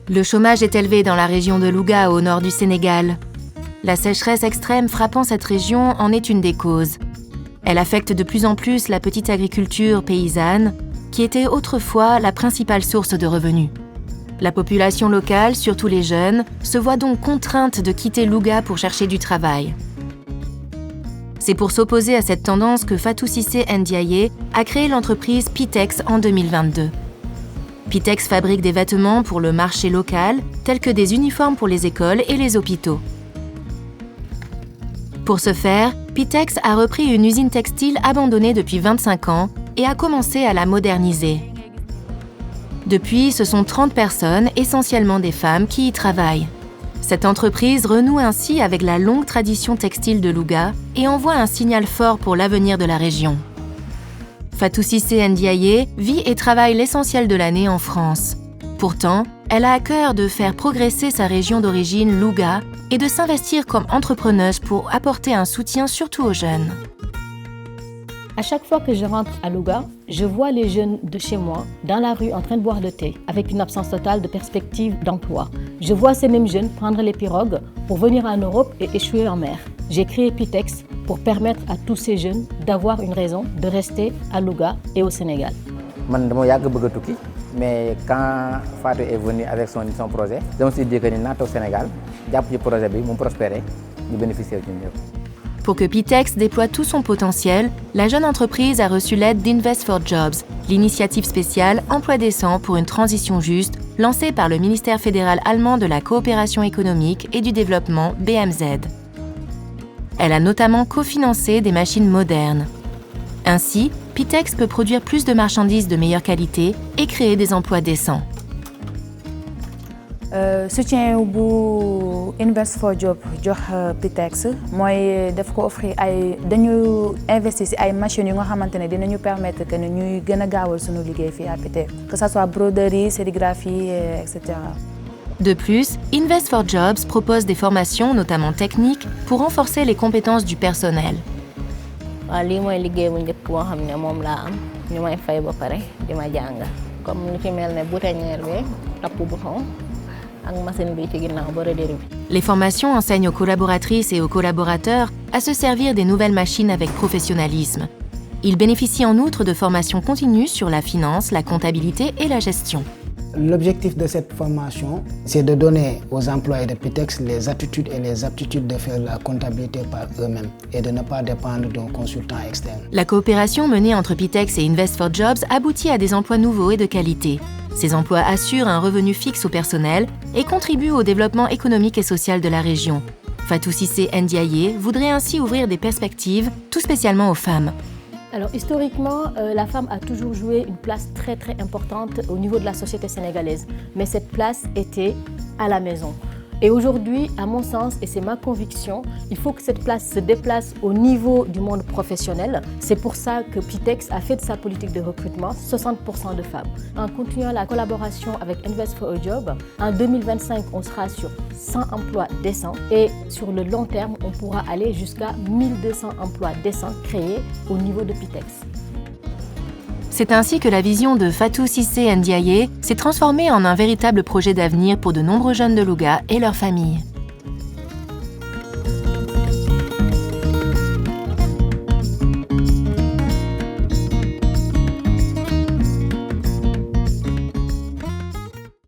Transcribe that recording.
Le chômage est élevé dans la région de Louga, au nord du Sénégal. La sécheresse extrême frappant cette région en est une des causes. Elle affecte de plus en plus la petite agriculture paysanne, qui était autrefois la principale source de revenus. La population locale, surtout les jeunes, se voit donc contrainte de quitter Louga pour chercher du travail. C'est pour s'opposer à cette tendance que Fatou Cissé Ndiaye a créé l'entreprise Pitex en 2022. Pitex fabrique des vêtements pour le marché local, tels que des uniformes pour les écoles et les hôpitaux. Pour ce faire, Pitex a repris une usine textile abandonnée depuis 25 ans et a commencé à la moderniser. Depuis, ce sont 30 personnes, essentiellement des femmes, qui y travaillent. Cette entreprise renoue ainsi avec la longue tradition textile de Louga et envoie un signal fort pour l'avenir de la région. Fatou Cissé Ndiaye vit et travaille l'essentiel de l'année en France. Pourtant, elle a à cœur de faire progresser sa région d'origine, Louga, et de s'investir comme entrepreneuse pour apporter un soutien surtout aux jeunes. À chaque fois que je rentre à Louga, je vois les jeunes de chez moi dans la rue en train de boire le thé, avec une absence totale de perspective d'emploi. Je vois ces mêmes jeunes prendre les pirogues pour venir en Europe et échouer en mer. J'ai créé Pitex pour permettre à tous ces jeunes d'avoir une raison de rester à Louga et au Sénégal. Mais quand Fatou est venu avec son projet, je me suis dit que nous sommes au Sénégal, le projet va prospérer, nous bénéficier de mieux. Pour que Pitex déploie tout son potentiel, la jeune entreprise a reçu l'aide d'Invest for Jobs, l'initiative spéciale Emploi décent pour une transition juste, lancée par le ministère fédéral allemand de la coopération économique et du développement BMZ. Elle a notamment cofinancé des machines modernes. Ainsi, Pitex peut produire plus de marchandises de meilleure qualité et créer des emplois décents. Soutien bu Invest for Job jox Pitex mooy daf ko offrir ay dañu investir ci ay machines yu nga xamantene dinañu permettre que ñuy gëna gaawal suñu liggéey fi à Pitex, que ça soit broderie, sérigraphie, etc. De plus, Invest for Jobs propose des formations, notamment techniques, pour renforcer les compétences du personnel. Lii mooy liggéey bu njëkk boo xam ne moom laa am ñu may fay ba pare di ma jàngal comme lu ci mel ne boutonnière bi tapp bouton ak machine bi ci ginnaaw broderie bi. Les formations enseignent aux collaboratrices et aux collaborateurs à se servir des nouvelles machines avec professionnalisme. Ils bénéficient en outre de formations continues sur la finance, la comptabilité et la gestion. L'objectif de cette formation, c'est de donner aux employés de Pitex les attitudes et les aptitudes de faire la comptabilité par eux-mêmes et de ne pas dépendre d'un consultant externe. La coopération menée entre Pitex et Invest for Jobs aboutit à des emplois nouveaux et de qualité. Ces emplois assurent un revenu fixe au personnel et contribuent au développement économique et social de la région. Fatou Cissé Ndiaye voudrait ainsi ouvrir des perspectives, tout spécialement aux femmes. Alors historiquement, la femme a toujours joué une place très importante au niveau de la société sénégalaise. Mais cette place était à la maison. Et aujourd'hui, à mon sens, et c'est ma conviction, il faut que cette place se déplace au niveau du monde professionnel. C'est pour ça que Pitex a fait de sa politique de recrutement 60% de femmes. En continuant la collaboration avec Invest for a Job, en 2025, on sera sur 100 emplois décents et sur le long terme, on pourra aller jusqu'à 1200 emplois décents créés au niveau de Pitex. C'est ainsi que la vision de Fatou Cissé Ndiaye s'est transformée en un véritable projet d'avenir pour de nombreux jeunes de Louga et leurs familles.